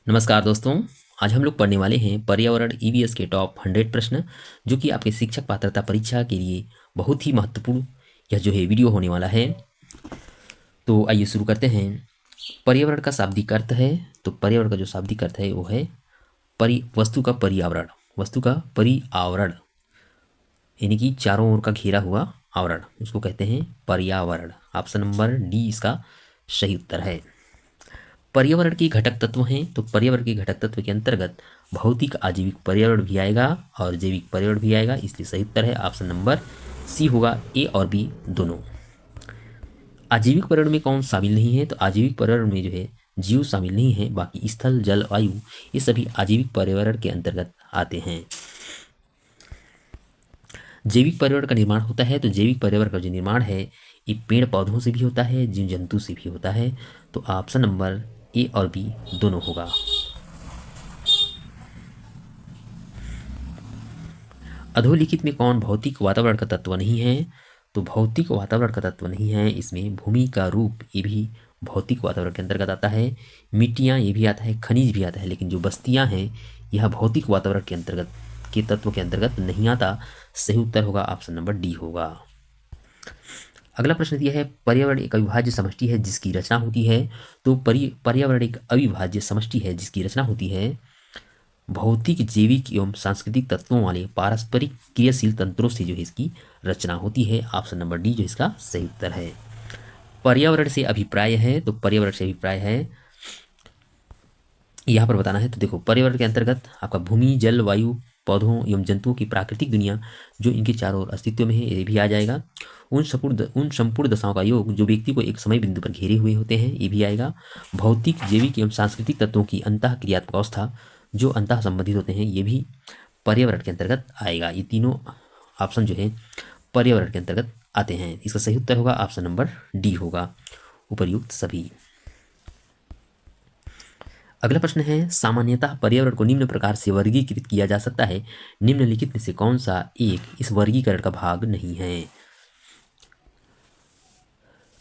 नमस्कार दोस्तों। आज हम लोग पढ़ने वाले हैं पर्यावरण ईवीएस के टॉप 100 प्रश्न, जो कि आपके शिक्षक पात्रता परीक्षा के लिए बहुत ही महत्वपूर्ण यह जो है वीडियो होने वाला है। तो आइए शुरू करते हैं। पर्यावरण का शाब्दिक अर्थ है, तो पर्यावरण का जो शाब्दिक अर्थ है वो है वस्तु का पर्यावरण। वस्तु का परिआवरण यानी कि चारों ओर का घेरा हुआ आवरण, उसको कहते हैं पर्यावरण। ऑप्शन नंबर डी इसका सही उत्तर है। पर्यावरण के घटक तत्व हैं, तो पर्यावरण के घटक तत्व के अंतर्गत भौतिक आजीविक पर्यावरण भी आएगा और जैविक पर्यावरण भी आएगा, इसलिए सही उत्तर है ऑप्शन नंबर सी होगा, ए और बी दोनों। आजीविक पर्यावरण में कौन शामिल नहीं है, तो आजीविक पर्यावरण में जो है जीव शामिल नहीं है, बाकी स्थल जल वायु ये सभी आजीविक पर्यावरण के अंतर्गत आते हैं। जैविक पर्यावरण का निर्माण होता है, तो जैविक पर्यावरण का जो निर्माण है ये पेड़ पौधों से भी होता है, जीव जंतु से भी होता है, तो ऑप्शन नंबर ए और बी दोनों होगा। अधोलिखित में कौन भौतिक वातावरण का तत्व नहीं है, तो भौतिक वातावरण का तत्व नहीं है इसमें भूमि का रूप, ये भी भौतिक वातावरण के अंतर्गत आता है। मिट्टियाँ ये भी आता है, खनिज भी आता है, लेकिन जो बस्तियाँ हैं यह भौतिक वातावरण के अंतर्गत के तत्व के अंतर्गत नहीं आता। सही उत्तर होगा ऑप्शन नंबर डी होगा। अगला प्रश्न दिया है पर्यावरण एक अविभाज्य समष्टि है जिसकी रचना होती है, तो पर्यावरण एक अविभाज्य समष्टि है जिसकी रचना होती है भौतिक जैविक एवं सांस्कृतिक तत्वों वाले पारस्परिक क्रियाशील तंत्रों से जो है इसकी रचना होती है। ऑप्शन नंबर डी जो इसका सही उत्तर है। पर्यावरण से अभिप्राय है, तो पर्यावरण से अभिप्राय है यहाँ पर बताना है, तो देखो पर्यावरण के अंतर्गत आपका भूमि जल वायु पौधों एवं जंतुओं की प्राकृतिक दुनिया जो इनके चारों ओर अस्तित्व में है ये भी आ जाएगा। उन संपूर्ण दशाओं का योग जो व्यक्ति को एक समय बिंदु पर घेरे हुए होते हैं ये भी आएगा। भौतिक जैविक एवं सांस्कृतिक तत्वों की अंतः क्रियात्मक अवस्था जो अंतः संबंधित होते हैं ये भी पर्यावरण के अंतर्गत आएगा। ये तीनों ऑप्शन जो है पर्यावरण के अंतर्गत आते हैं। इसका सही उत्तर होगा ऑप्शन नंबर डी होगा, उपर्युक्त सभी। अगला प्रश्न है सामान्यतः पर्यावरण को निम्न प्रकार से वर्गीकृत किया जा सकता है, निम्नलिखित में से कौन सा एक इस वर्गीकरण का भाग नहीं है।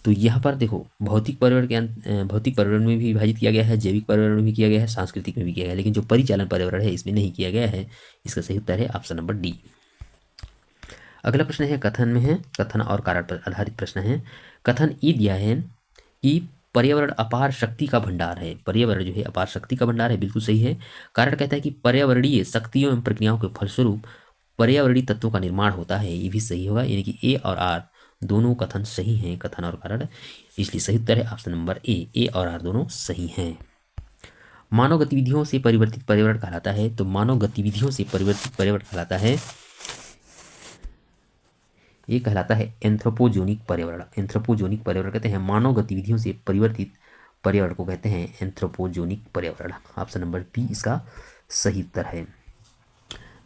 तो यहाँ पर देखो भौतिक पर्यावरण में भी विभाजित किया गया है, जैविक पर्यावरण में भी किया गया है, सांस्कृतिक में भी किया गया है, लेकिन जो परिचालन पर्यावरण है इसमें नहीं किया गया है। इसका सही उत्तर है ऑप्शन नंबर डी। अगला प्रश्न है कथन में है, कथन और कारण पर आधारित प्रश्न है। कथन ये दिया है कि पर्यावरण अपार शक्ति का भंडार है। पर्यावरण जो है अपार शक्ति का भंडार है, बिल्कुल सही है। कारण कहता है कि पर्यावरणीय शक्तियों एवं प्रक्रियाओं के फलस्वरूप पर्यावरणीय तत्वों का निर्माण होता है, ये भी सही होगा, यानी कि ए और आर दोनों कथन सही हैं, कथन और कारण, इसलिए सही उत्तर है ऑप्शन नंबर ए और आर दोनों सही हैं। मानव गतिविधियों से परिवर्तित पर्यावरण कहलाता है, तो मानव गतिविधियों से परिवर्तित पर्यावरण कहलाता है, ये कहलाता है एंथ्रोपोजोनिक पर्यावरण। एंथ्रोपोजोनिक पर्यावरण कहते हैं मानव गतिविधियों से परिवर्तित पर्यावरण को कहते हैं एंथ्रोपोजोनिक पर्यावरण। ऑप्शन नंबर बी इसका सही उत्तर है।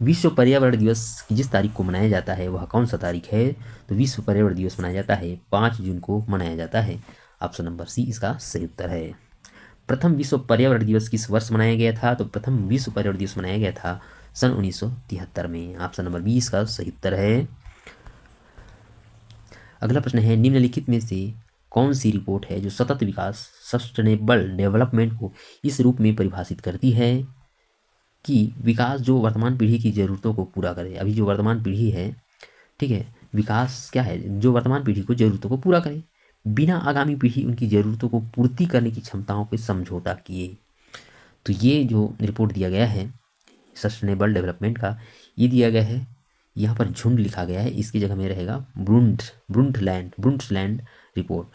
विश्व पर्यावरण दिवस की जिस तारीख को मनाया जाता है वह कौन सा तारीख है, तो विश्व पर्यावरण दिवस मनाया जाता है 5 जून को मनाया जाता है। ऑप्शन नंबर सी इसका सही उत्तर है। प्रथम विश्व पर्यावरण दिवस किस वर्ष मनाया गया था, तो प्रथम विश्व पर्यावरण दिवस मनाया गया था सन 1973 में। ऑप्शन नंबर बी इसका सही उत्तर है। अगला प्रश्न है निम्नलिखित में से कौन सी रिपोर्ट है जो सतत विकास सस्टेनेबल डेवलपमेंट को इस रूप में परिभाषित करती है कि विकास जो वर्तमान पीढ़ी की ज़रूरतों को पूरा करे। अभी जो वर्तमान पीढ़ी है, ठीक है, विकास क्या है, जो वर्तमान पीढ़ी को ज़रूरतों को पूरा करे बिना आगामी पीढ़ी उनकी ज़रूरतों को पूर्ति करने की क्षमताओं पर समझौता किए। तो ये जो रिपोर्ट दिया गया है सस्टेनेबल डेवलपमेंट का, ये दिया गया है, यहाँ पर झुंड लिखा गया है, इसकी जगह में रहेगा ब्रुंडलैंड रिपोर्ट।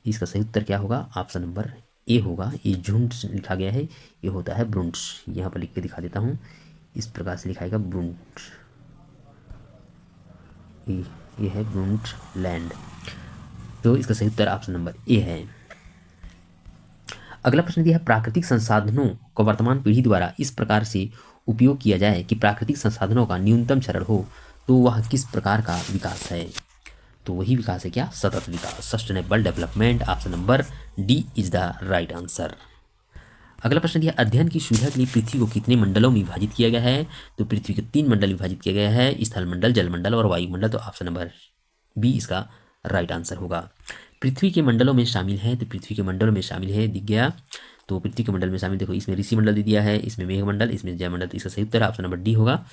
इसका सही उत्तर क्या होगा, ऑप्शन नंबर ए होगा। ये झुंड लिखा गया है, ये होता है ब्रुंड्स। यहाँ पर लिख के दिखा देता हूँ, इस प्रकार से लिखाएगा ब्रुंड, ये है ब्रुंडलैंड। तो इसका सही उत्तर ऑप्शन नंबर ए है। अगला प्रश्न दिया है प्राकृतिक संसाधनों को वर्तमान पीढ़ी द्वारा इस प्रकार से उपयोग किया जाए कि प्राकृतिक संसाधनों का न्यूनतम क्षरण हो, तो वह किस प्रकार का विकास है, तो वही विकास है क्या, सतत विकास, sustainable development. Option number D is the right answer. अगला प्रश्न दिया अध्ययन की सुविधा के लिए पृथ्वी को कितने मंडलों में विभाजित किया गया है, तो पृथ्वी को 3 मंडल विभाजित किया गया है, स्थल मंडल, जल मंडल और वायुमंडल। तो ऑप्शन नंबर बी इसका राइट आंसर होगा। पृथ्वी के मंडलों में शामिल है, तो पृथ्वी के मंडलों में शामिल है दिख गया तो पृथ्वी के मंडल में शामिल, देखो इसमें ऋषि मंडल दे दिया है, इसमें मेघमंडल, इसमें जयमंडल, तो इसका सही उत्तर ऑप्शन नंबर डी होगा।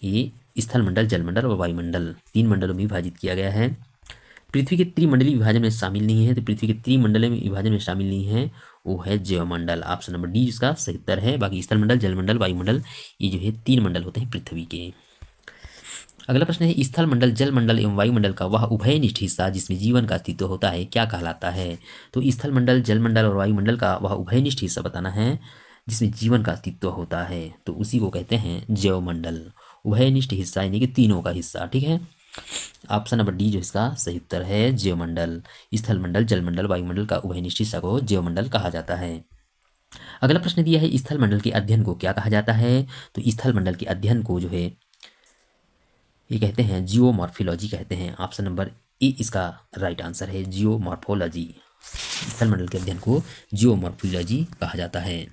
ये स्थल मंडल, जलमंडल और वायुमंडल 3 मंडलों में विभाजित किया गया है। पृथ्वी के त्रिमंडलीय विभाजन में शामिल नहीं है, तो पृथ्वी के त्रिमंडलीय विभाजन में शामिल नहीं है वो है जैवमंडल, ऑप्शन नंबर डी इसका सही उत्तर है। बाकी स्थल मंडल, जलमंडल, वायुमंडल ये जो है 3 मंडल होते हैं पृथ्वी के। अगला प्रश्न है स्थल मंडल, जल मंडल एवं वायुमंडल का वह उभयनिष्ठ हिस्सा जिसमें जीवन का अस्तित्व होता है क्या कहलाता है? तो स्थल मंडल, जल मंडल और वायुमंडल का वह उभयनिष्ठ हिस्सा बताना है जिसमें जीवन का अस्तित्व होता है, तो उसी को कहते हैं जैवमंडल। उभयनिष्ठ हिस्सा यानी कि तीनों का हिस्सा, ठीक है। ऑप्शन नंबर डी जो इसका सही उत्तर है जैवमंडल। स्थल मंडल, जल मंडल, वायुमंडल का उभयनिष्ठ हिस्सा को जैवमंडल कहा जाता है। अगला प्रश्न दिया है स्थल मंडल के अध्ययन को क्या कहा जाता है? तो स्थल मंडल के अध्ययन को जो है ये कहते हैं जियोमॉर्फोलॉजी कहते हैं। ऑप्शन नंबर ए इसका राइट आंसर है जियोमॉर्फोलॉजी। स्थल मंडल के अध्ययन को जियोमॉर्फोलॉजी कहा जाता है।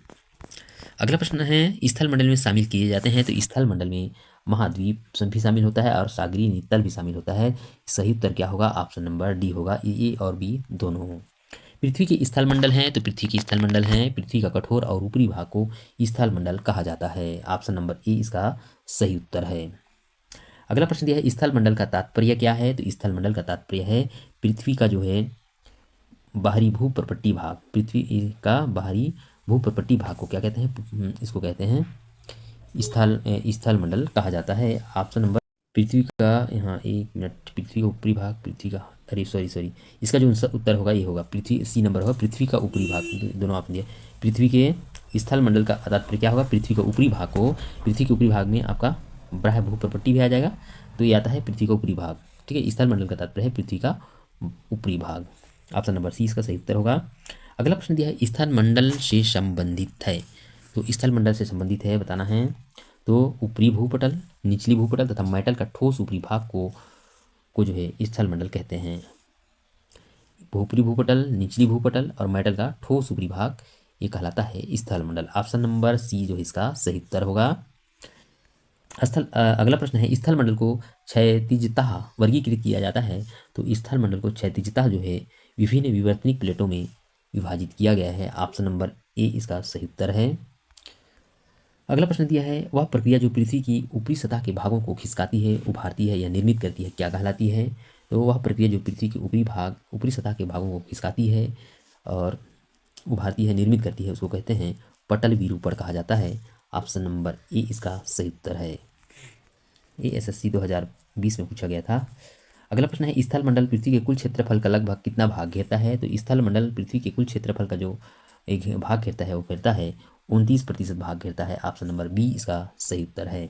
अगला प्रश्न है स्थल मंडल में शामिल किए जाते हैं, तो स्थल मंडल में महाद्वीप भी शामिल होता है और सागरीय नितल भी शामिल होता है। सही उत्तर क्या होगा? ऑप्शन नंबर डी होगा, ए और बी दोनों। पृथ्वी के स्थल मंडल हैं, तो पृथ्वी के स्थल मंडल हैं पृथ्वी का कठोर और ऊपरी भाग को स्थल मंडल कहा जाता है। ऑप्शन नंबर ए इसका सही उत्तर है। अगला प्रश्न दिया है स्थल मंडल का तात्पर्य क्या है? तो स्थल मंडल का तात्पर्य है पृथ्वी का जो है बाहरी भूप्रपट्टी भाग, पृथ्वी का बाहरी भूप्रपट्टी भाग को क्या कहते हैं? इसको कहते हैं स्थल मंडल कहा जाता है। ऑप्शन नंबर पृथ्वी का, यहाँ एक मिनट, पृथ्वी का ऊपरी भाग, पृथ्वी का, अरे सॉरी इसका जो उत्तर होगा ये होगा पृथ्वी, सी नंबर होगा पृथ्वी का ऊपरी भाग, दोनों आपने दिया। पृथ्वी के स्थल मंडल का तात्पर्य क्या होगा? पृथ्वी का ऊपरी भाग को, पृथ्वी के ऊपरी भाग में आपका बाह्य भूप्रपट्टी भी आ जाएगा, तो ये आता है पृथ्वी का ऊपरी भाग, ठीक है। स्थल मंडल का तात्पर्य है पृथ्वी का ऊपरी भाग। ऑप्शन नंबर सी इसका सही उत्तर होगा। अगला प्रश्न दिया है स्थल मंडल से संबंधित है, तो स्थल मंडल से संबंधित है बताना है। तो ऊपरी भूपटल, निचली भूपटल तथा मेटल का ठोस ऊपरी भाग को जो है स्थल मंडल कहते हैं। ऊपरी भूपटल, निचली भूपटल और मेटल का ठोस ऊपरी भाग ये कहलाता है स्थल मंडल। ऑप्शन नंबर सी जो इसका सही उत्तर होगा। अगला प्रश्न है स्थल मंडल को क्षैतिजतः वर्गीकृत किया जाता है, तो स्थल मंडल को क्षैतिजतः जो है विभिन्न विवर्तनिक प्लेटों में विभाजित किया गया है। ऑप्शन नंबर ए इसका सही उत्तर है। अगला प्रश्न दिया है वह प्रक्रिया जो पृथ्वी की ऊपरी सतह के भागों को खिसकाती है, उभारती है या निर्मित करती है क्या कहलाती है? तो वह प्रक्रिया जो पृथ्वी के ऊपरी सतह के भागों को खिसकाती है और उभारती है, निर्मित करती है, उसको कहते हैं पटल विरूपण कहा जाता है। ऑप्शन नंबर ए इसका सही उत्तर है। ये एसएससी 2020 में पूछा गया था। अगला प्रश्न है स्थल मंडल पृथ्वी के कुल क्षेत्रफल का लगभग कितना भाग घेरता है? तो स्थल मंडल पृथ्वी के कुल क्षेत्रफल का जो एक भाग घेरता है वो घेरता है 29% भाग घेरता है। ऑप्शन नंबर बी इसका सही उत्तर है।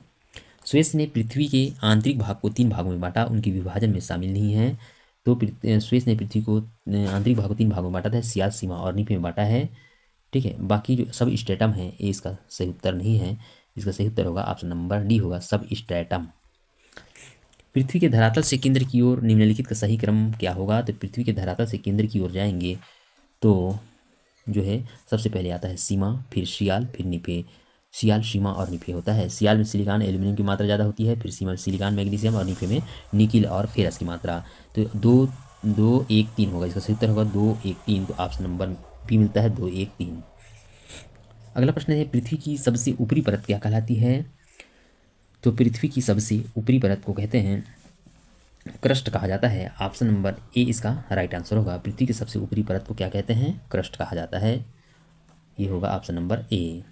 स्वेस ने पृथ्वी के आंतरिक भाग को 3 भागों में बांटा, उनके विभाजन में शामिल नहीं है। तो स्वेस ने पृथ्वी को आंतरिक भाग को 3 भागों में बांटा था, सियाल, सीमा और निप में बांटा है, ठीक है। बाकी जो सब स्ट्रेटम है ये इसका सही उत्तर नहीं है। इसका सही उत्तर होगा ऑप्शन नंबर डी होगा सब स्ट्रेटम। पृथ्वी के धरातल से केंद्र की ओर निम्नलिखित का सही क्रम क्या होगा? तो पृथ्वी के धरातल से केंद्र की ओर जाएंगे तो जो है सबसे पहले आता है सीमा, फिर सियाल, फिर निफे। सियाल, सीमा और निफे होता है। सियाल में सिलिकॉन, एल्यूमिनियम की मात्रा ज़्यादा होती है, फिर सीमा में सिलिकॉन, मैग्नीशियम और निफे में निकिल और फेरस की मात्रा। तो 2 2 1 3 होगा, इसका सही उत्तर होगा 2 1 3। तो ऑप्शन नंबर बी मिलता है 2 1 3। अगला प्रश्न है पृथ्वी की सबसे ऊपरी परत क्या कहलाती है? तो पृथ्वी की सबसे ऊपरी परत को कहते हैं क्रस्ट कहा जाता है। ऑप्शन नंबर ए इसका राइट आंसर होगा। पृथ्वी की सबसे ऊपरी परत को क्या कहते हैं? क्रस्ट कहा जाता है, ये होगा ऑप्शन नंबर ए।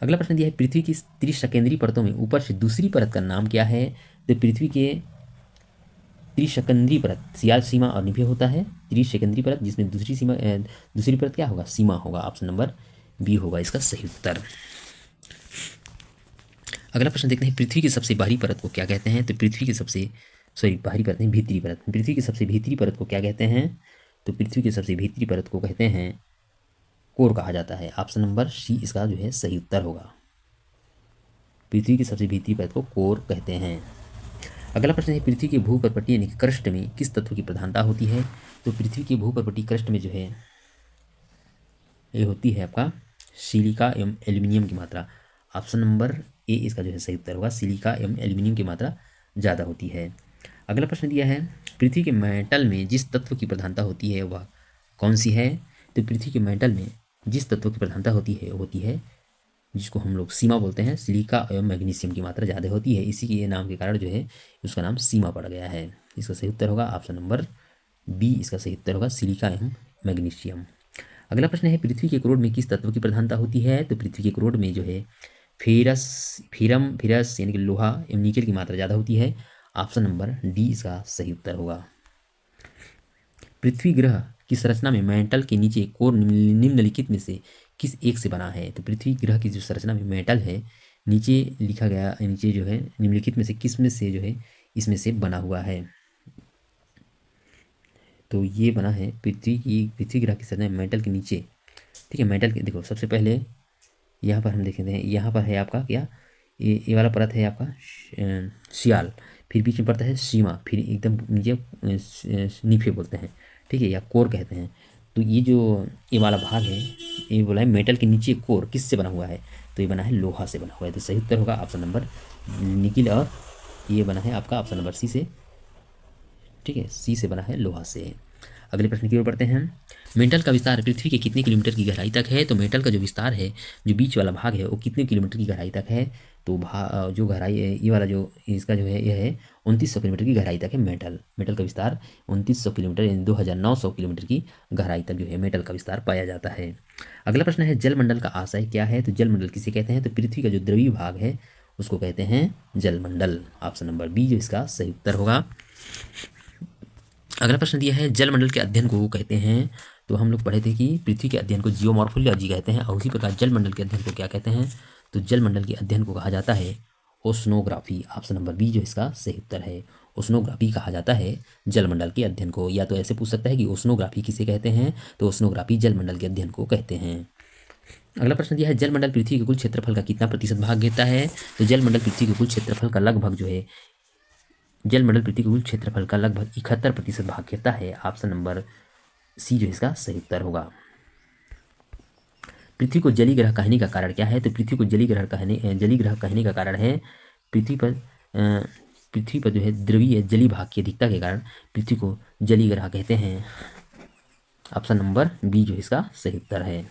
अगला प्रश्न दिया है पृथ्वी की त्रिशकेंद्रीय परतों में ऊपर से दूसरी परत का नाम क्या है? तो पृथ्वी के त्रिशकेंद्रीय परत सियाल, सीमा और निभे होता है। त्रिशकेंद्रीय परत जिसमें दूसरी परत क्या होगा? सीमा होगा। ऑप्शन नंबर बी होगा इसका सही उत्तर। अगला प्रश्न देखते हैं पृथ्वी की सबसे बाहरी परत को क्या कहते हैं? तो पृथ्वी की सबसे बाहरी परत नहीं, भीतरी परत। पृथ्वी की सबसे भीतरी परत को क्या कहते हैं? तो पृथ्वी की सबसे भीतरी परत को कहते हैं कोर कहा जाता है। ऑप्शन नंबर सी इसका जो है सही उत्तर होगा। पृथ्वी की सबसे भीतरी परत को कोर कहते हैं। अगला प्रश्न है पृथ्वी के भूप्रपट्टी यानी क्रस्ट में किस तत्व की प्रधानता होती है? तो पृथ्वी के भूप्रपट्टी क्रस्ट में जो है ये होती है आपका सिलिका एवं एल्यूमिनियम की मात्रा। ऑप्शन नंबर ए इसका जो है सही उत्तर होगा, सिलिका एवं एल्यूमिनियम की मात्रा ज़्यादा होती है। अगला प्रश्न दिया है पृथ्वी के मेटल में जिस तत्व की प्रधानता होती है वह कौन सी है? तो पृथ्वी के मेंटल में जिस तत्व की प्रधानता होती है जिसको हम लोग सीमा बोलते हैं, सिलिका एवं मैग्नीशियम की मात्रा ज़्यादा होती है, इसी के नाम के कारण जो है उसका नाम सीमा पड़ गया है। इसका सही उत्तर होगा ऑप्शन नंबर बी, इसका सही उत्तर होगा सिलिका एवं मैग्नीशियम। अगला प्रश्न है पृथ्वी के क्रोड में किस तत्व की प्रधानता होती है? तो पृथ्वी के क्रोड में जो है फेरस यानी कि लोहा एवं निकेल की मात्रा ज़्यादा होती है। ऑप्शन नंबर डी इसका सही उत्तर होगा। पृथ्वी ग्रह की संरचना में मेंटल के नीचे कोर निम्नलिखित में से किस एक से बना है? तो पृथ्वी ग्रह की जो संरचना में मेंटल है, नीचे लिखा गया, नीचे जो है निम्नलिखित में से किस में से जो है इसमें से बना हुआ है? तो ये बना है पृथ्वी ग्रह की संरचना मेंटल के नीचे। ठीक है, मेंटल के देखो सबसे पहले यहाँ पर हम देखें हैं, यहाँ पर है आपका क्या, ये वाला परत है आपका सियाल, फिर बीच में पड़ता है सीमा, फिर एकदम नीचे नीफे बोलते हैं, ठीक है, या कोर कहते हैं। तो ये जो ये वाला भाग है, ये बोला है मेटल के नीचे कोर किससे बना हुआ है? तो ये बना है लोहा से बना हुआ है। तो सही उत्तर होगा ऑप्शन नंबर निकिल, और ये बना है आपका ऑप्शन नंबर सी से, ठीक है, सी से बना है लोहा से। अगले प्रश्न की ओर बढ़ते हैं। मेंटल का विस्तार पृथ्वी के कितने किलोमीटर की गहराई तक है? तो मेंटल का जो विस्तार है, जो बीच वाला भाग है, वो कितने किलोमीटर की गहराई तक है? तो जो गहराई है, ये वाला जो इसका जो है, यह है 2900 किलोमीटर की गहराई तक है मेटल का विस्तार 2900 किलोमीटर यानी 2900 किलोमीटर की गहराई तक जो है मेटल का विस्तार पाया जाता है। अगला प्रश्न है जलमंडल का आशय क्या है? तो जलमंडल किसे कहते हैं? तो पृथ्वी का जो द्रवीय भाग है उसको कहते हैं जलमंडल। ऑप्शन नंबर बी जो इसका सही उत्तर होगा। अगला प्रश्न दिया है जलमंडल के अध्ययन को कहते हैं? तो हम लोग पढ़े थे कि पृथ्वी के अध्ययन को जियोमॉर्फोलॉजी कहते हैं, और उसी प्रकार जलमंडल के अध्ययन को क्या कहते हैं? तो जलमंडल के अध्ययन को कहा जाता है ओशनोग्राफी। ऑप्शन नंबर बी जो इसका सही उत्तर है, ओशनोग्राफी कहा जाता है जलमंडल के अध्ययन को। या तो ऐसे पूछ सकता है कि ओशनोग्राफी किसे कहते हैं? तो ओशनोग्राफी जलमंडल के अध्ययन को कहते हैं। अगला प्रश्न दिया है जलमंडल पृथ्वी के कुल क्षेत्रफल का कितना प्रतिशत भाग घेरता है? तो जलमंडल पृथ्वी के कुल क्षेत्रफल का लगभग जो है, जलमंडल पृथ्वी के कुल क्षेत्रफल का लगभग 71% भाग घेरता है। ऑप्शन नंबर सी जो इसका सही उत्तर होगा। पृथ्वी को जलीय ग्रह कहने का कारण क्या है? तो पृथ्वी को जलीय ग्रह कहने का कारण है पृथ्वी पर जो है द्रवीय जलीय भाग की अधिकता के कारण पृथ्वी को जलीय ग्रह कहते हैं। ऑप्शन नंबर बी जो इसका सही उत्तर है।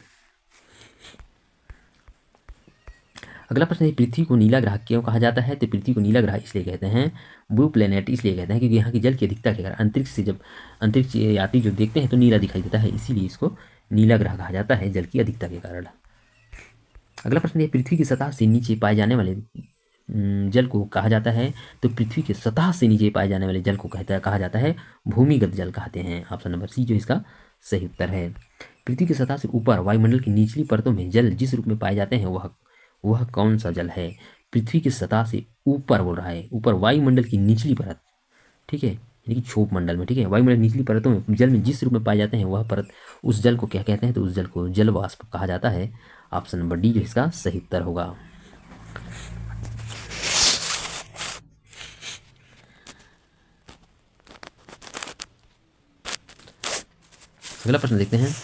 अगला प्रश्न है पृथ्वी को नीला ग्रह क्यों कहा जाता है? तो पृथ्वी को नीला ग्रह इसलिए कहते हैं, ब्लू प्लेनेट इसलिए कहते हैं क्योंकि यहाँ की जल की अधिकता के कारण अंतरिक्ष से जब अंतरिक्ष यात्री जो देखते हैं तो नीला दिखाई देता है, इसीलिए इसको नीला ग्रह कहा जाता है जल की अधिकता के कारण। अगला प्रश्न है पृथ्वी की सतह से नीचे पाए जाने वाले जल को कहा जाता है? तो पृथ्वी के सतह से नीचे पाए जाने वाले जल को कहा जाता है भूमिगत जल कहते हैं। ऑप्शन नंबर सी जो इसका सही उत्तर है। पृथ्वी की सतह से ऊपर वायुमंडल की निचली परतों में जल जिस रूप में पाए जाते हैं वह कौन सा जल है? पृथ्वी की सतह से ऊपर बोल रहा है, ऊपर वायुमंडल की निचली परत, ठीक है, यानी कि क्षोभ मंडल में, ठीक है, वायुमंडल निचली परतों में जल में जिस रूप में पाए जाते हैं वह परत, उस जल को क्या कहते हैं? तो उस जल को जल वाष्प कहा जाता है। ऑप्शन नंबर डी जो इसका सही उत्तर होगा। अगला प्रश्न देखते हैं।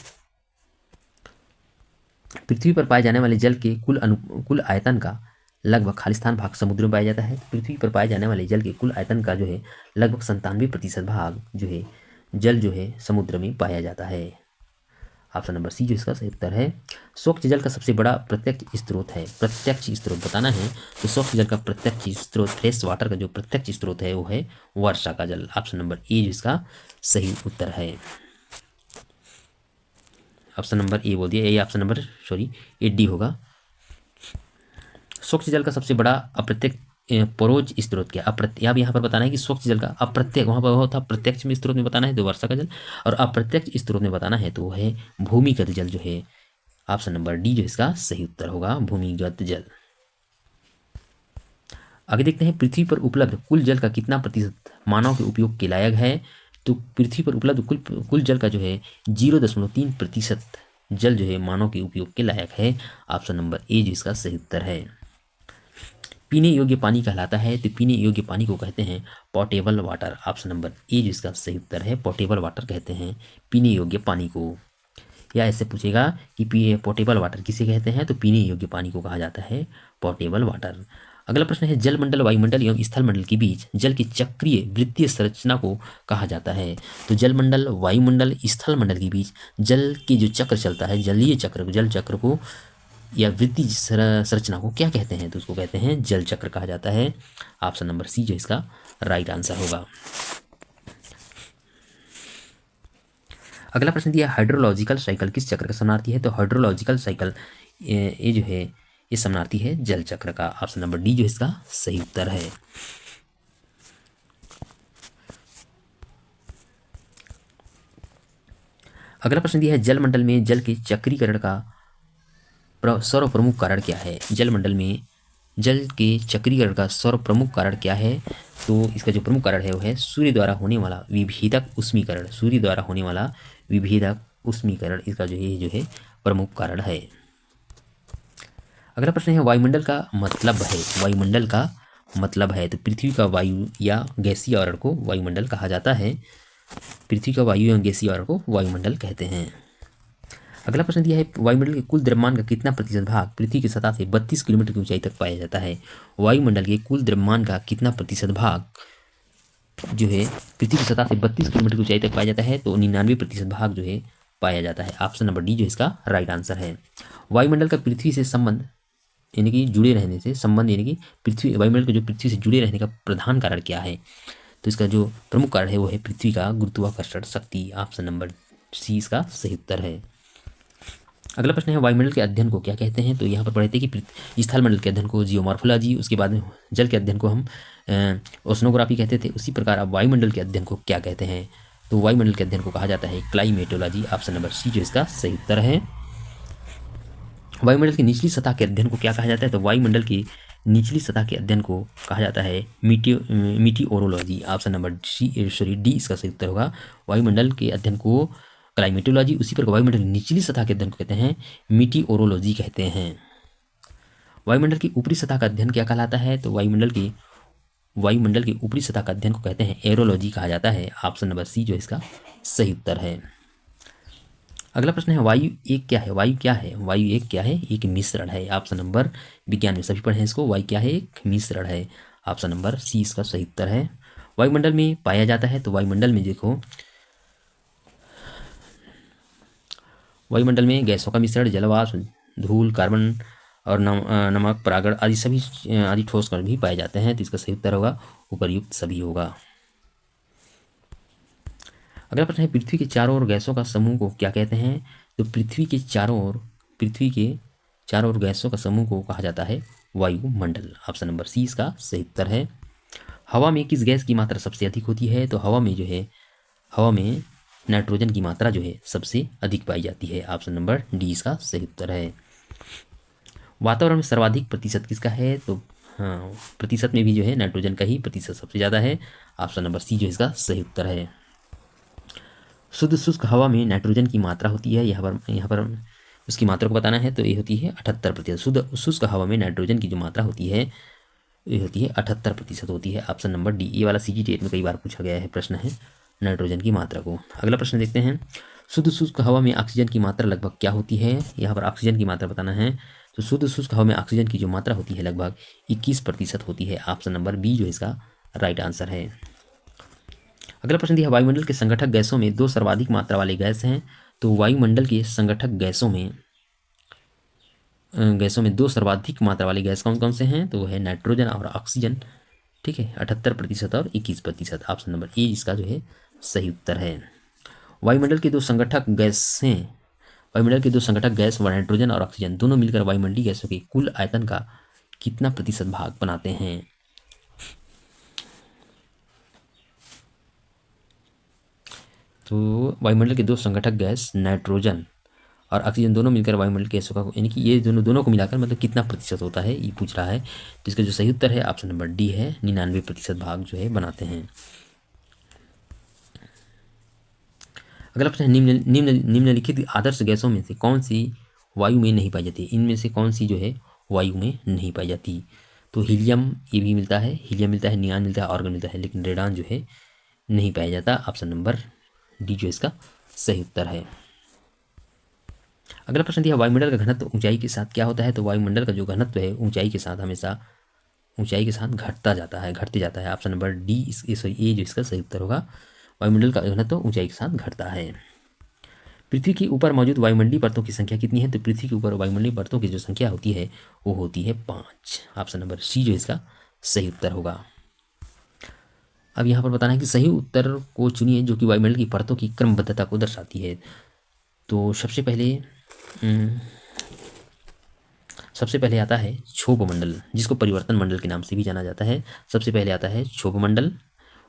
पृथ्वी पर पाए जाने वाले जल के कुल आयतन का लगभग खालिस्तान भाग समुद्र में पाया जाता है। पृथ्वी पर पाए जाने वाले जल के कुल आयतन का जो है लगभग 97% भाग जो है जल जो है समुद्र में पाया जाता है। ऑप्शन नंबर सी जो इसका सही उत्तर है। स्वच्छ जल का सबसे बड़ा प्रत्यक्ष स्रोत है, प्रत्यक्ष स्रोत बताना है तो स्वच्छ जल का प्रत्यक्ष स्रोत, फ्रेश वाटर का जो प्रत्यक्ष स्रोत है वो है वर्षा का जल। ऑप्शन नंबर ए जो इसका सही उत्तर है। ऑप्शन नंबर ए बोल दिया, A option number A D होगा। स्वच्छ जल का सबसे बड़ा अप्रत्यक्ष परोज स्रोत क्या? अब यहाँ पर बताना है कि स्वच्छ जल का अप्रत्यक्ष, वहाँ पर होता प्रत्यक्ष में स्रोत में बताना है तो वर्षा का जल, और अप्रत्यक्ष स्रोत में बताना है तो वह है भूमिगत जल जो है। ऑप्शन नंबर डी जो इसका सही उत्तर होगा, भूमिगत जल। आगे देखते हैं पृथ्वी पर उपलब्ध कुल जल का कितना प्रतिशत मानव के उपयोग के लायक है? तो पृथ्वी पर उपलब्ध कुल जल का जो है 0.3% जल जो है मानव के उपयोग के लायक है। ऑप्शन नंबर ए जो इसका सही उत्तर है। पीने योग्य पानी कहलाता है तो पीने योग्य पानी को कहते हैं portable water. Option number A जो इसका सही उत्तर है, पोर्टेबल वाटर कहते हैं पीने योग्य पानी को। या ऐसे पूछेगा कि पोर्टेबल वाटर किसे कहते हैं? तो पीने योग्य पानी को कहा जाता है पोर्टेबल वाटर। अगला प्रश्न है जलमंडल वायुमंडल एवं स्थलमंडल के बीच जल की चक्रीय वृत्तीय संरचना को कहा जाता है। तो जलमंडल वायुमंडल स्थलमंडल के बीच जल की जो चक्र चलता है, जलीय चक्र, जल चक्र को या वृत्तीय संरचना को क्या कहते हैं? तो उसको कहते हैं जल चक्र कहा जाता है। ऑप्शन नंबर सी जो इसका राइट आंसर होगा। अगला प्रश्न दिया हाइड्रोलॉजिकल साइकिल किस चक्र का समानार्थी है? तो हाइड्रोलॉजिकल साइकिल ये जो है ये समानार्थी है जल चक्र का। ऑप्शन नंबर डी जो इसका सही उत्तर है। अगला प्रश्न दिया है जलमंडल में जल के चक्रीकरण का सर्वप्रमुख कारण क्या है? जलमंडल में जल के चक्रीकरण का सर्वप्रमुख कारण क्या है? तो इसका जो प्रमुख कारण है वो है सूर्य द्वारा होने वाला विभेदक उष्मीकरण। सूर्य द्वारा होने वाला विभेदक उष्मीकरण इसका जो है प्रमुख कारण है। अगला प्रश्न है वायुमंडल का मतलब है। वायुमंडल का मतलब है तो पृथ्वी का वायु या गैसीय आवरण को वायुमंडल कहा जाता है। पृथ्वी का वायु या गैसीय आवरण को वायुमंडल कहते हैं। अगला प्रश्न दिया है वायुमंडल के कुल द्रव्यमान का कितना प्रतिशत भाग पृथ्वी की सतह से 32 किलोमीटर की ऊंचाई तक पाया जाता है? वायुमंडल के कुल द्रव्यमान का कितना प्रतिशत भाग जो है पृथ्वी की सतह से 32 किलोमीटर की ऊंचाई तक पाया जाता है? तो 99% भाग जो है पाया जाता है। ऑप्शन नंबर डी जो इसका राइट आंसर है। वायुमंडल का पृथ्वी से संबंध यानी कि जुड़े रहने से संबंध यानी कि पृथ्वी वायुमंडल के जो पृथ्वी से जुड़े रहने का प्रधान कारण क्या है? तो इसका जो प्रमुख कारण है वो है पृथ्वी का गुरुत्वाकर्षण शक्ति। ऑप्शन नंबर सी इसका सही उत्तर है। अगला प्रश्न है वायुमंडल के अध्ययन को क्या कहते हैं? तो यहाँ पर पढ़े थे कि स्थलमंडल के अध्ययन को जियोमॉर्फोलॉजी, उसके बाद में जल के अध्ययन को हम ओशनोग्राफी कहते थे। उसी प्रकार अब वायुमंडल के अध्ययन को क्या कहते हैं? तो वायुमंडल के अध्ययन को कहा जाता है क्लाइमेटोलॉजी। ऑप्शन नंबर सी जो इसका सही उत्तर है। वायुमंडल की निचली सतह के अध्ययन को क्या कहा जाता है? तो वायुमंडल की निचली सतह के अध्ययन को कहा जाता है मीटियोरोलॉजी। ऑप्शन नंबर डी इसका सही उत्तर होगा। वायुमंडल के अध्ययन को क्लाइमेटोलॉजी, उसी पर वायुमंडल की निचली सतह के अध्ययन को कहते हैं मीटियोरोलॉजी कहते हैं। वायुमंडल की ऊपरी सतह का अध्ययन क्या कहलाता है? तो वायुमंडल की ऊपरी सतह का अध्ययन को कहते हैं एरोलॉजी कहा जाता है। ऑप्शन नंबर सी जो इसका सही उत्तर है। अगला प्रश्न है वायु एक क्या है? वायु क्या है? वायु एक क्या है? एक मिश्रण है। ऑप्शन नंबर विज्ञान में सभी पढ़े हैं इसको। वायु क्या है? एक मिश्रण है। ऑप्शन नंबर सी इसका सही उत्तर है। वायुमंडल में पाया जाता है तो वायुमंडल में देखो वायुमंडल में गैसों का मिश्रण, जलवाष्प, धूल, कार्बन और नमक, परागण आदि सभी आदि ठोस कण भी पाए जाते हैं। तो इसका सही उत्तर होगा उपर्युक्त सभी होगा। अगला प्रश्न है पृथ्वी के चारों ओर गैसों का समूह को क्या कहते हैं? तो पृथ्वी के चारों ओर गैसों का समूह को कहा जाता है वायुमंडल। ऑप्शन नंबर सी इसका सही उत्तर है। हवा में किस गैस की मात्रा सबसे अधिक होती है? तो हवा में नाइट्रोजन की मात्रा जो है सबसे अधिक पाई जाती है। ऑप्शन नंबर डी इसका सही उत्तर है। वातावरण में सर्वाधिक प्रतिशत किसका है? तो हाँ, प्रतिशत में भी जो है नाइट्रोजन का ही प्रतिशत सबसे ज़्यादा है। ऑप्शन नंबर सी जो इसका सही उत्तर है। शुद्ध शुष्क हवा में नाइट्रोजन की मात्रा होती है, यहाँ पर उसकी मात्रा को बताना है तो ये होती है 78%। शुद्ध शुष्क हवा में नाइट्रोजन की जो मात्रा होती है ये होती है 78% होती है। Option number D. ये वाला CGTET में कई बार पूछा गया है प्रश्न है नाइट्रोजन की मात्रा को। अगला प्रश्न देखते हैं शुद्ध शुष्क हवा में ऑक्सीजन की मात्रा लगभग क्या होती है? यहाँ पर ऑक्सीजन की मात्रा बताना है। तो शुद्ध शुष्क हवा में ऑक्सीजन की जो मात्रा होती है लगभग 21% होती है। ऑप्शन नंबर बी जो इसका राइट आंसर है। अगला प्रश्न दिया वायुमंडल के संगठक गैसों में दो सर्वाधिक मात्रा वाले गैस हैं। तो वायुमंडल के संगठक गैसों में दो सर्वाधिक मात्रा वाले गैस कौन कौन से हैं? तो वो है नाइट्रोजन और ऑक्सीजन। ठीक है, 78% और 21%। ऑप्शन नंबर ए इसका जो है सही उत्तर है। वायुमंडल के दो संगठक गैस नाइट्रोजन और ऑक्सीजन दोनों मिलकर वायुमंडलीय गैसों के कुल आयतन का कितना प्रतिशत भाग बनाते हैं? तो वायुमंडल के दो संगठक गैस नाइट्रोजन और ऑक्सीजन दोनों मिलकर वायुमंडल गैसों का यानी कि ये दोनों को मिलाकर मतलब कितना प्रतिशत होता है ये पूछ रहा है। तो इसका जो सही उत्तर है ऑप्शन नंबर डी है, 99% भाग जो है बनाते हैं। अगला प्रश्न है निम्नलिखित आदर्श गैसों में से कौन सी वायु में नहीं पाई जाती? इनमें से कौन सी जो है वायु में नहीं पाई जाती? तो हीलियम ये भी मिलता है, नियान मिलता है, आर्गन मिलता है, लेकिन रेडान जो है नहीं पाया जाता। ऑप्शन नंबर डी जो इसका सही उत्तर है। अगला प्रश्न दिया वायुमंडल का घनत्व ऊंचाई के साथ क्या होता है? तो वायुमंडल का जो घनत्व है ऊंचाई के साथ हमेशा ऊंचाई के साथ घटता जाता है, घटते जाता है। ऑप्शन नंबर डी ए जो इसका सही उत्तर होगा। वायुमंडल का घनत्व ऊंचाई के साथ घटता है। पृथ्वी के ऊपर मौजूद वायुमंडलीय परतों की संख्या कितनी है? तो पृथ्वी के ऊपर वायुमंडलीय परतों की जो संख्या होती है वो होती है 5। ऑप्शन नंबर सी जो इसका सही उत्तर होगा। अब यहाँ पर बताना है कि सही उत्तर को चुनिए जो कि वायुमंडल की परतों की क्रमबद्धता को दर्शाती है। तो सबसे पहले आता है क्षोभ मंडल, जिसको परिवर्तन मंडल के नाम से भी जाना जाता है। सबसे पहले आता है क्षोभ मंडल,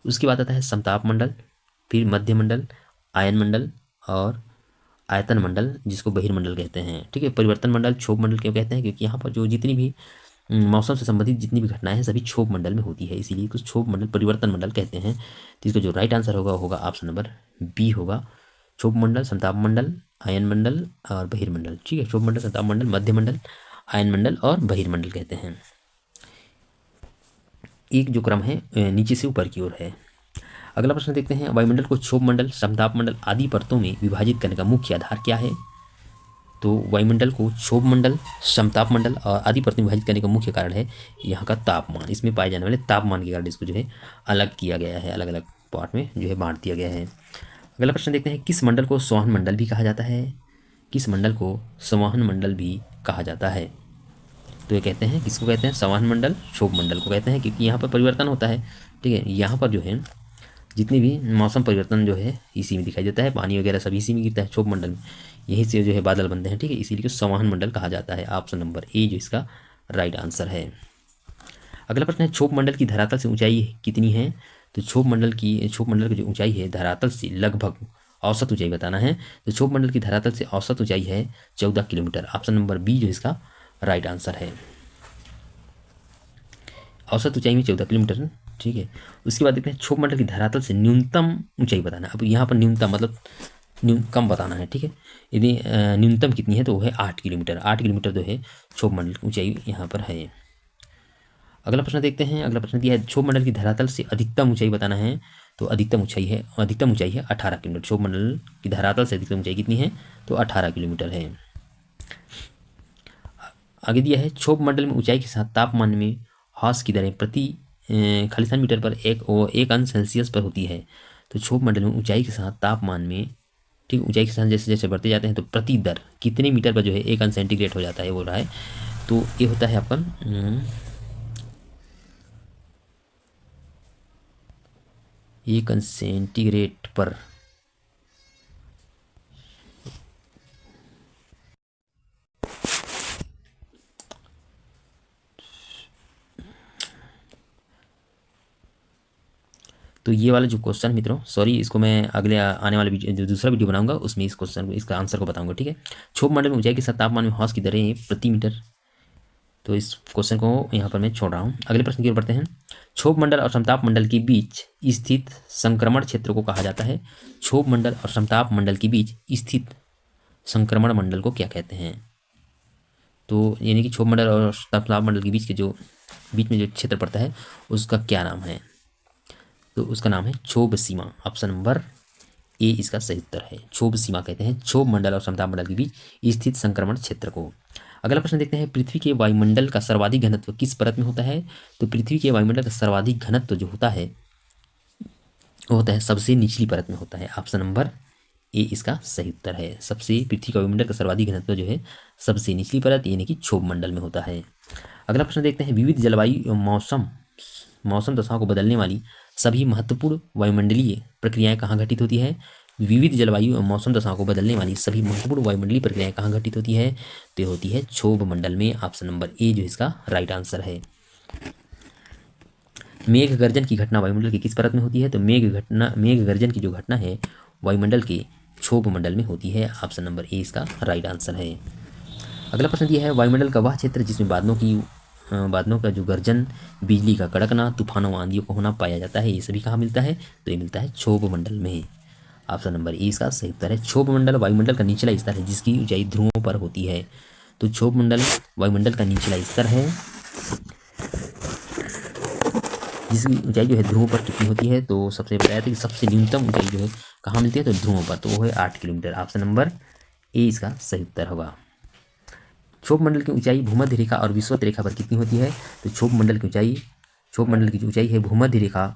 उसके बाद आता है समताप मंडल, फिर मध्य मंडल, आयन मंडल और आयतन मंडल, जिसको बहिर्मंडल कहते हैं। ठीक है, परिवर्तन मंडल क्षोभ मंडल क्यों कहते हैं? क्योंकि यहाँ पर जो जितनी भी मौसम से संबंधित जितनी भी घटनाएं हैं सभी क्षोभ मंडल में होती है, इसीलिए कुछ क्षोभ मंडल परिवर्तन मंडल कहते हैं। तो इसका जो राइट आंसर होगा ऑप्शन नंबर बी होगा। क्षोभ मंडल, समताप मंडल, आयन मंडल और बहिर्मंडल। ठीक है, क्षोभ मंडल, समताप मंडल, मध्य मंडल, आयन मंडल और बहिर्मंडल कहते हैं। एक जो क्रम है नीचे से ऊपर की ओर है। अगला प्रश्न देखते हैं, वायुमंडल को क्षोभ मंडल, समताप मंडल आदि परतों में विभाजित करने का मुख्य आधार क्या है? तो वायुमंडल को क्षोभ मंडल, समताप मंडल और आदि परतों में विभाजित करने का मुख्य कारण है यहाँ का तापमान। इसमें पाए जाने वाले तापमान के कारण इसको जो है अलग किया गया है, अलग अलग पार्ट में जो है बांट दिया गया है। अगला प्रश्न देखते हैं, किस मंडल को संवहन मंडल भी कहा जाता है? किस मंडल को संवहन मंडल भी कहा जाता है? तो ये कहते हैं, किसको कहते हैं? संवहन मंडल, क्षोभ मंडल को कहते हैं, क्योंकि यहाँ पर परिवर्तन होता है। ठीक है, यहाँ पर जो है जितनी भी मौसम परिवर्तन जो है इसी में दिखाई देता है, पानी वगैरह सभी इसी में गिरता है क्षोभ मंडल में, यहीं से जो है बादल बनते हैं। ठीक है, इसीलिए संवहन मंडल कहा जाता है। ऑप्शन नंबर ए जो इसका राइट आंसर है। अगला प्रश्न है, क्षोभ मंडल की धरातल से ऊंचाई कितनी है? तो क्षोभ मंडल की जो ऊंचाई है धरातल से लगभग औसत ऊंचाई बताना है। तो क्षोभ मंडल की धरातल से औसत ऊंचाई है 14 किलोमीटर। ऑप्शन नंबर बी जो इसका राइट आंसर है। औसत ऊंचाई में 14 किलोमीटर। ठीक है, उसके बाद देखते हैं, क्षोभ मंडल की धरातल से न्यूनतम ऊंचाई बताना है। अब यहाँ पर न्यूनतम मतलब कम बताना है। ठीक है, यदि न्यूनतम कितनी है तो वो है 8 किलोमीटर। 8 किलोमीटर जो है क्षोभ मंडल की ऊंचाई यहाँ पर है। अगला प्रश्न देखते हैं, अगला प्रश्न दिया है, क्षोभ मंडल की धरातल से अधिकतम ऊंचाई बताना है। तो अधिकतम ऊंचाई है 18 किलोमीटर। क्षोभ मंडल की धरातल से अधिकतम ऊंचाई कितनी है? तो 18 किलोमीटर है। आगे दिया है, क्षोभ मंडल में ऊंचाई के साथ तापमान में ह्रास की दरें प्रति खालिस्तान मीटर पर एक अंश सेल्सियस पर होती है। तो क्षोभ मंडल में ऊंचाई के साथ तापमान में, ठीक, ऊंचाई के साथ जैसे जैसे बढ़ते जाते हैं तो प्रति दर कितने मीटर पर जो है 1 अंश सेंटीग्रेड हो जाता है, बोल रहा है। तो ये होता है आपका 1 अंश सेंटीग्रेड पर तो ये वाला जो क्वेश्चन मित्रों, सॉरी, इसको मैं अगले आने वाले वीडियो जो दूसरा वीडियो बनाऊंगा उसमें इस क्वेश्चन को, इसका आंसर को बताऊंगा। ठीक है, क्षोभ मंडल में ऊंचाई के साथ तापमान में ह्रास की दरें प्रति मीटर। तो इस क्वेश्चन को यहाँ पर मैं छोड़ रहा हूँ। अगले प्रश्न की ओर बढ़ते हैं, क्षोभ मंडल और समताप मंडल के बीच स्थित संक्रमण क्षेत्र को कहा जाता है। क्षोभ मंडल और समताप मंडल के बीच स्थित संक्रमण मंडल को क्या कहते हैं? तो यानी कि क्षोभ मंडल और समताप मंडल के बीच में जो क्षेत्र पड़ता है उसका क्या नाम है? तो उसका नाम है क्षोभ सीमा। ऑप्शन नंबर ए इसका सही उत्तर है। क्षोभ सीमा कहते हैं क्षोभ मंडल और समताप मंडल के बीच स्थित संक्रमण क्षेत्र को। अगला प्रश्न देखते हैं, पृथ्वी के वायुमंडल का सर्वाधिक घनत्व किस परत में होता है? तो पृथ्वी के वायुमंडल का सर्वाधिक घनत्व जो होता है वो होता है सबसे निचली परत में होता है। ऑप्शन नंबर ए इसका सही उत्तर है। पृथ्वी का वायुमंडल का सर्वाधिक घनत्व जो है सबसे निचली परत यानी कि क्षोभ मंडल में होता है। अगला प्रश्न देखते हैं, विविध जलवायु मौसम दशाओं को बदलने वाली सभी महत्वपूर्ण वायुमंडलीय प्रक्रियाएं कहाँ घटित होती है? विविध जलवायु एवं मौसम दशाओं को बदलने वाली सभी महत्वपूर्ण वायुमंडलीय प्रक्रियाएं कहाँ घटित होती है? तो ये होती है क्षोभ मंडल में। ऑप्शन नंबर ए जो इसका राइट आंसर है। मेघ गर्जन की घटना वायुमंडल की किस परत में होती है? तो मेघ गर्जन की जो घटना है वायुमंडल के क्षोभ मंडल में होती है। ऑप्शन नंबर ए इसका राइट आंसर है। अगला प्रश्न दिया है, वायुमंडल का वह क्षेत्र जिसमें बादलों का जो गर्जन, बिजली का कड़कना, तूफानों आंधियों को होना पाया जाता है, ये सभी कहाँ मिलता है? तो ये मिलता है क्षोभ मंडल में। ऑप्शन नंबर ए इसका सही उत्तर है। क्षोभ मंडल वायुमंडल का निचला स्तर है जिसकी ऊंचाई ध्रुवों पर होती है। तो क्षोभ मंडल वायुमंडल का निचला स्तर है जिसकी ऊंचाई जो है ध्रुवों पर कितनी होती है? तो सबसे बताया था कि सबसे न्यूनतम ऊंचाई जो है कहाँ मिलती है? तो ध्रुवों पर, तो वो है 8 किलोमीटर। ऑप्शन नंबर ए इसका सही उत्तर होगा। क्षोभ मंडल की ऊंचाई भूमध्य रेखा और विषुवत रेखा पर कितनी होती है? तो क्षोभ मंडल की जो ऊंचाई है भूमध्य रेखा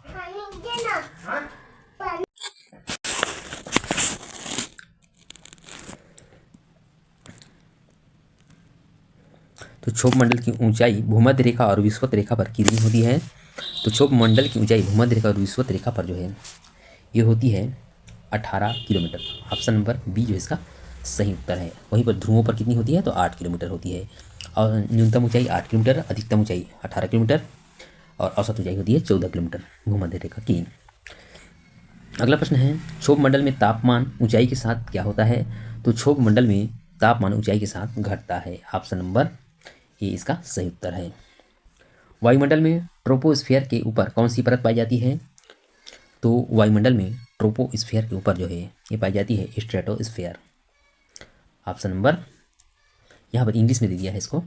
तो क्षोभ मंडल की ऊंचाई भूमध्य रेखा और विषुवत रेखा पर कितनी होती है? तो क्षोभ मंडल की ऊंचाई भूमध्य रेखा और विषुवत रेखा पर जो है ये होती है 18 किलोमीटर। ऑप्शन नंबर बी जो इसका सही उत्तर है। वहीं पर ध्रुवों पर कितनी होती है? तो 8 किलोमीटर होती है। और न्यूनतम ऊंचाई 8 किलोमीटर, अधिकतम ऊंचाई 18 किलोमीटर और औसत ऊंचाई होती है 14 किलोमीटर भूमध्य रेखा की। अगला प्रश्न है, क्षोभ मंडल में तापमान ऊंचाई के साथ क्या होता है? तो क्षोभ मंडल में तापमान ऊंचाई के साथ घटता है। ऑप्शन नंबर ए इसका सही उत्तर है। वायुमंडल में ट्रोपोस्फियर के ऊपर कौन सी परत पाई जाती है? तो वायुमंडल में ट्रोपोस्फियर के ऊपर जो है ये पाई जाती है स्ट्रेटोस्फियर। ऑप्शन नंबर यहाँ पर इंग्लिश में दे दिया है इसको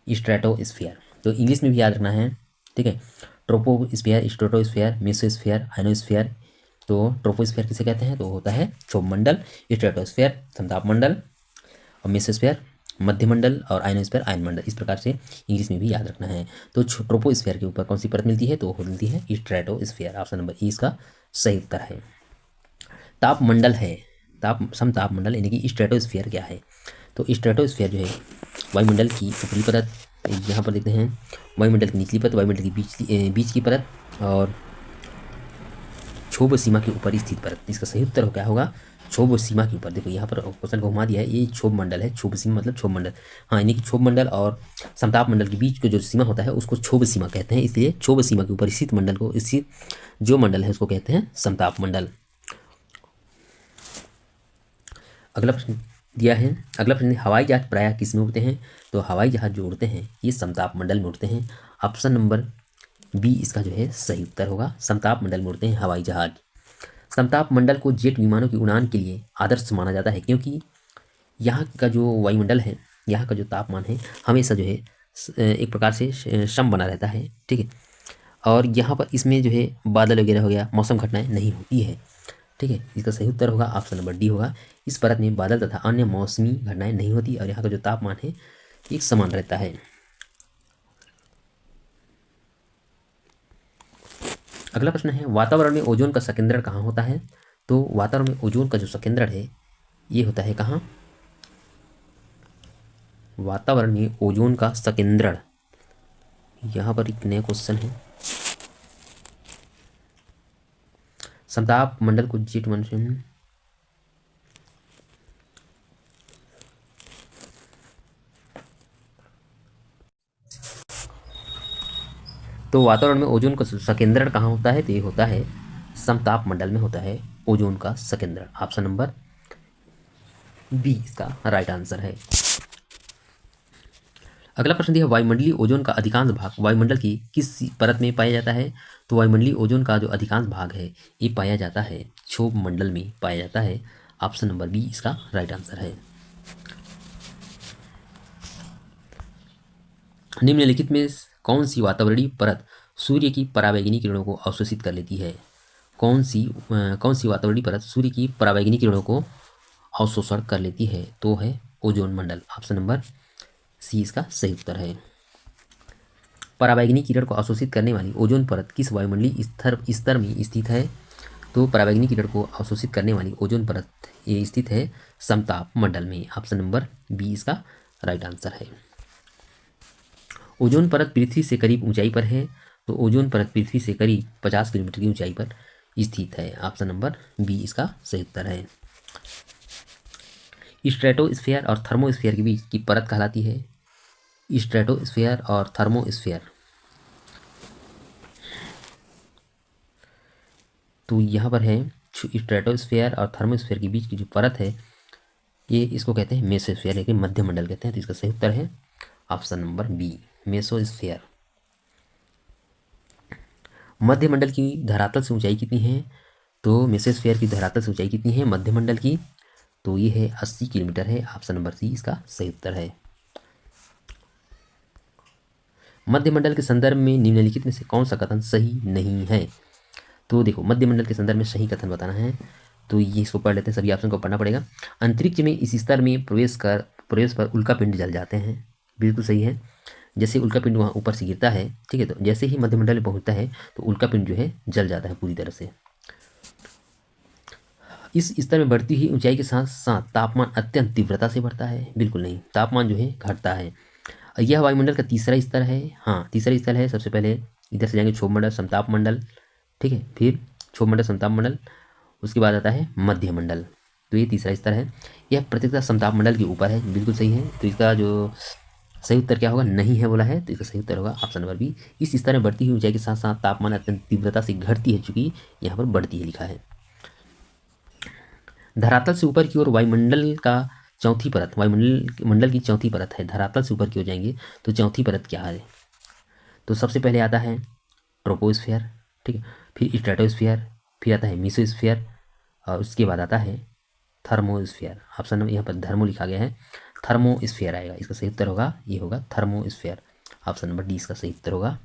स्ट्रेटोस्फियर, तो इंग्लिश में भी याद रखना है। ठीक है, ट्रोपोस्फियर, स्ट्रेटोस्फियर, मेसोस्फियर, आयनोस्फियर। तो ट्रोपोस्फियर किसे कहते हैं? तो होता है क्षोभ मंडल, स्ट्रेटोस्फियर समताप मंडल और मेसोस्फियर मध्यमंडल और आयनोस्फीयर आयन मंडल। इस प्रकार से इंग्लिश में भी याद रखना है। तो ट्रोपोस्फीयर के ऊपर कौन सी परत मिलती है? तो मिलती है स्ट्रेटोस्फीयर। ऑप्शन नंबर ई इसका सही उत्तर है। ताप मंडल है, समताप मंडल यानी कि स्ट्रेटोस्फीयर क्या है? तो स्ट्रेटोस्फीयर जो है वायुमंडल की ऊपरी परत, यहाँ पर देखते हैं वायुमंडल की निचली परत, वायुमंडल की बीच की परत और क्षोभ सीमा के ऊपर स्थित परत। इसका सही उत्तर क्या होगा? क्षोभ सीमा के ऊपर। देखो यहाँ पर क्वेश्चन को घुमा दिया है, ये क्षोभ मंडल है, क्षोभ सीमा मतलब क्षोभ मंडल। हाँ, यानी कि क्षोभ मंडल और समताप मंडल के बीच का जो सीमा होता है उसको क्षोभ सीमा कहते हैं, इसलिए क्षोभ सीमा के ऊपर स्थित मंडल को स्थित जो मंडल है उसको कहते हैं समताप मंडल। अगला प्रश्न दिया है, अगला प्रश्न, हवाई जहाज प्रायः किस में उड़ते हैं? तो हवाई जहाज जो उड़ते हैं ये समताप मंडल में उड़ते हैं। ऑप्शन नंबर बी इसका जो है सही उत्तर होगा, समताप मंडल में उड़ते हैं हवाई जहाज। समताप मंडल को जेट विमानों की उड़ान के लिए आदर्श माना जाता है क्योंकि यहाँ का जो वायुमंडल है, यहाँ का जो तापमान है हमेशा जो है एक प्रकार से सम बना रहता है। ठीक है, और यहाँ पर इसमें जो है बादल वगैरह हो गया, मौसम घटनाएं नहीं होती है। ठीक है, इसका सही उत्तर होगा ऑप्शन नंबर डी होगा। इस परत में बादल तथा अन्य मौसमी घटनाएं नहीं होती और यहाँ का जो तापमान है एक समान रहता है। अगला प्रश्न है, वातावरण में ओजोन का संकेंद्रण कहाँ होता है? तो वातावरण में ओजोन का जो संकेंद्रण है ये होता है कहाँ? वातावरण में ओजोन का संकेंद्रण, यहाँ पर एक नया क्वेश्चन है। समताप मंडल को जेट मंडल, तो वातावरण में ओजोन का संकेंद्रण कहाँ होता है? तो ये होता है समताप मंडल में होता है ओजोन का संकेंद्रण। ऑप्शन नंबर बी इसका राइट आंसर है। अगला प्रश्न दिया, वायुमंडलीय ओजोन का अधिकांश भाग वायुमंडल की किस परत में पाया जाता है? तो वायुमंडलीय ओजोन का जो अधिकांश भाग है ये पाया जाता है क्षोभ मंडल में पाया जाता है। ऑप्शन नंबर बी इसका राइट आंसर है। निम्नलिखित में कौन सी वातावरणीय परत सूर्य की परावैंगनी किरणों को अवशोषित कर लेती है? कौन सी वातावरणीय परत सूर्य की परावैंगनी किरणों को अवशोषण कर लेती है? तो है ओजोन मंडल। ऑप्शन नंबर सी इसका सही उत्तर है। परावैंगनी किरण को अवशोषित करने वाली ओजोन परत किस वायुमंडलीय स्तर में स्थित है? तो परावैंगनी किरण को अवशोषित करने वाली ओजोन परत ये स्थित है समताप मंडल में। ऑप्शन नंबर बी इसका राइट आंसर है। ओजोन परत पृथ्वी से करीब ऊंचाई पर है, तो ओजोन परत पृथ्वी से करीब 50 किलोमीटर की ऊंचाई पर स्थित है। ऑप्शन नंबर बी इसका सही उत्तर है। स्ट्रेटोस्फीयर और थर्मोस्फीयर के बीच की परत कहलाती है स्ट्रेटोस्फीयर और थर्मोस्फीयर। तो यहाँ पर है स्ट्रेटोस्फीयर और थर्मोस्फीयर के बीच की जो परत है ये इसको कहते हैं मेसोस्फीयर, लेकिन मध्य मंडल कहते हैं। तो इसका सही उत्तर है ऑप्शन नंबर बी मेसोस्फीयर। मध्य मंडल की धरातल से ऊंचाई कितनी है? तो मेसोस्फीयर की धरातल से ऊंचाई कितनी है मध्य मंडल की? तो ये है 80 किलोमीटर है। ऑप्शन नंबर सी इसका सही उत्तर है। मध्य मंडल के संदर्भ में निम्नलिखित में से कौन सा कथन सही नहीं है? तो देखो मध्य मंडल के संदर्भ में सही कथन बताना है, तो ये इसको पढ़ लेते हैं, सभी ऑप्शन को पढ़ना पड़ेगा। अंतरिक्ष में इस स्तर में प्रवेश पर उल्का पिंड जल जाते हैं। बिल्कुल सही है। जैसे उल्कापिंड वहाँ ऊपर से गिरता है, ठीक है, तो जैसे ही मध्यमंडल में पहुंचता है तो उल्कापिंड जो है जल जाता है पूरी तरह से। इस स्तर में बढ़ती हुई ऊंचाई के साथ साथ तापमान अत्यंत तीव्रता से बढ़ता है। बिल्कुल नहीं, तापमान जो है घटता है। यह वायुमंडल का तीसरा स्तर है। हाँ, तीसरा स्तर है। सबसे पहले इधर से जाएंगे क्षोभ मंडल, समताप मंडल, ठीक है, फिर क्षोभ मंडल, समताप मंडल, उसके बाद आता है मध्य मंडल। तो ये तीसरा स्तर है। यह प्रत्येकता समताप मंडल के ऊपर है। बिल्कुल सही है। तो इसका जो सही उत्तर क्या होगा, नहीं है बोला है, तो इसका सही उत्तर होगा ऑप्शन नंबर बी। इस स्तर में बढ़ती हुई ऊंचाई के साथ साथ तापमान अत्यंत तीव्रता से घटती है, चूंकि यहाँ पर बढ़ती है लिखा है। धरातल से ऊपर की ओर वायुमंडल का चौथी परत, वायुमंडल की चौथी परत है। धरातल से ऊपर की ओर जाएंगे तो चौथी परत क्या है, तो सबसे पहले आता है ट्रोपोस्फियर, ठीक है, फिर स्ट्रेटोस्फियर, फिर आता है मीसोस्फियर, और उसके बाद आता है थर्मोस्फियर। ऑप्शन नंबर यहाँ पर थर्मो लिखा गया है, थर्मोस्फियर आएगा। इसका सही उत्तर होगा, ये होगा थर्मोस्फियर। ऑप्शन नंबर डी इसका सही उत्तर होगा।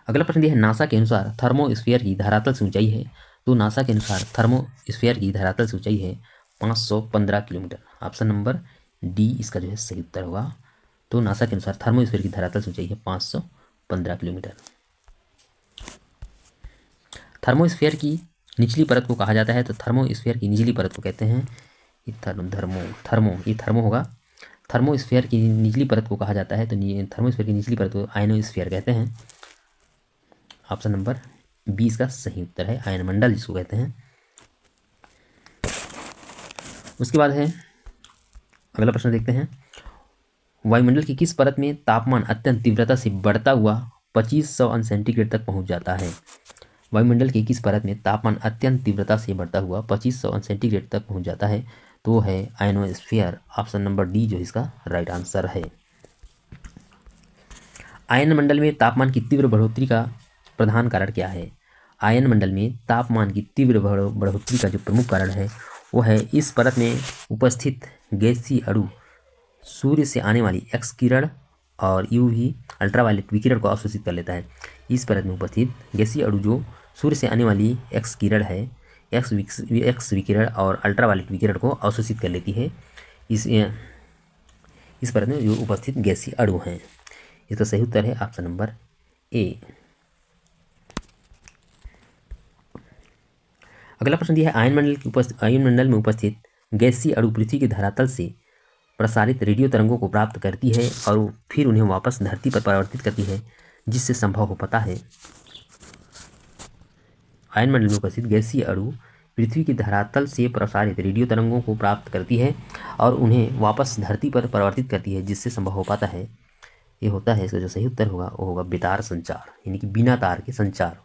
अगला प्रश्न दिया है, नासा के अनुसार थर्मोस्फियर की धरातल से ऊंचाई है। तो नासा के अनुसार थर्मोस्फियर की धरातल से ऊंचाई है 515 किलोमीटर। ऑप्शन नंबर डी इसका जो है सही उत्तर होगा। तो नासा के अनुसार थर्मोस्फियर की धरातल से ऊंचाई है 515 किलोमीटर। थर्मोस्फियर की निचली परत को कहा जाता है, तो थर्मोस्फियर की निचली परत को कहते हैं, ये थर्मो होगा। थर्मोस्फियर की निचली परत को कहा जाता है, तो थर्मोस्फियर की निचली परत को आयनोस्फियर कहते हैं। ऑप्शन नंबर बी इसका सही उत्तर है, आयन मंडल जिसको कहते हैं। उसके बाद है अगला प्रश्न, देखते हैं, वायुमंडल की किस परत में तापमान अत्यंत तीव्रता से बढ़ता हुआ 2500 अंश सेंटीग्रेड तक पहुंच जाता है। वायुमंडल की किस परत में तापमान अत्यंत तीव्रता से बढ़ता हुआ 2500 अंश सेंटीग्रेड तक पहुंच जाता है, तो है आयनोस्फीयर। ऑप्शन नंबर डी जो इसका राइट आंसर है। आयन मंडल में तापमान की तीव्र बढ़ोतरी का प्रधान कारण क्या है। आयन मंडल में तापमान की तीव्र बढ़ोतरी का जो प्रमुख कारण है वो है इस परत में उपस्थित गैसीय अणु सूर्य से आने वाली एक्स किरण और यूवी अल्ट्रावायलेट विकिरण को अवशोषित कर लेता है। इस परत में उपस्थित गैसीय अणु जो सूर्य से आने वाली एक्स किरण है, एक्स विकिरण और अल्ट्रावायलेट विकिरण को अवशोषित कर लेती है इस परत में जो उपस्थित गैसीय अणु हैं। इसका सही उत्तर है ऑप्शन नंबर ए। अगला प्रश्न दिया है, आयन मंडल में उपस्थित गैसीय अणु पृथ्वी के धरातल से प्रसारित रेडियो तरंगों को प्राप्त करती है और फिर उन्हें वापस धरती पर परावर्तित करती है, जिससे संभव हो पाता है। आयन मंडल में उपस्थित गैसीय अणु पृथ्वी के धरातल से प्रसारित रेडियो तरंगों को प्राप्त करती है और उन्हें वापस धरती पर परावर्तित करती है, जिससे संभव हो पाता है। ये होता है, इसका जो सही उत्तर होगा वो होगा बेतार संचार, यानी कि बिना तार के संचार।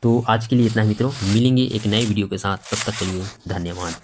तो आज के लिए इतना ही मित्रों, मिलेंगे एक नए वीडियो के साथ, तब तक के लिए धन्यवाद।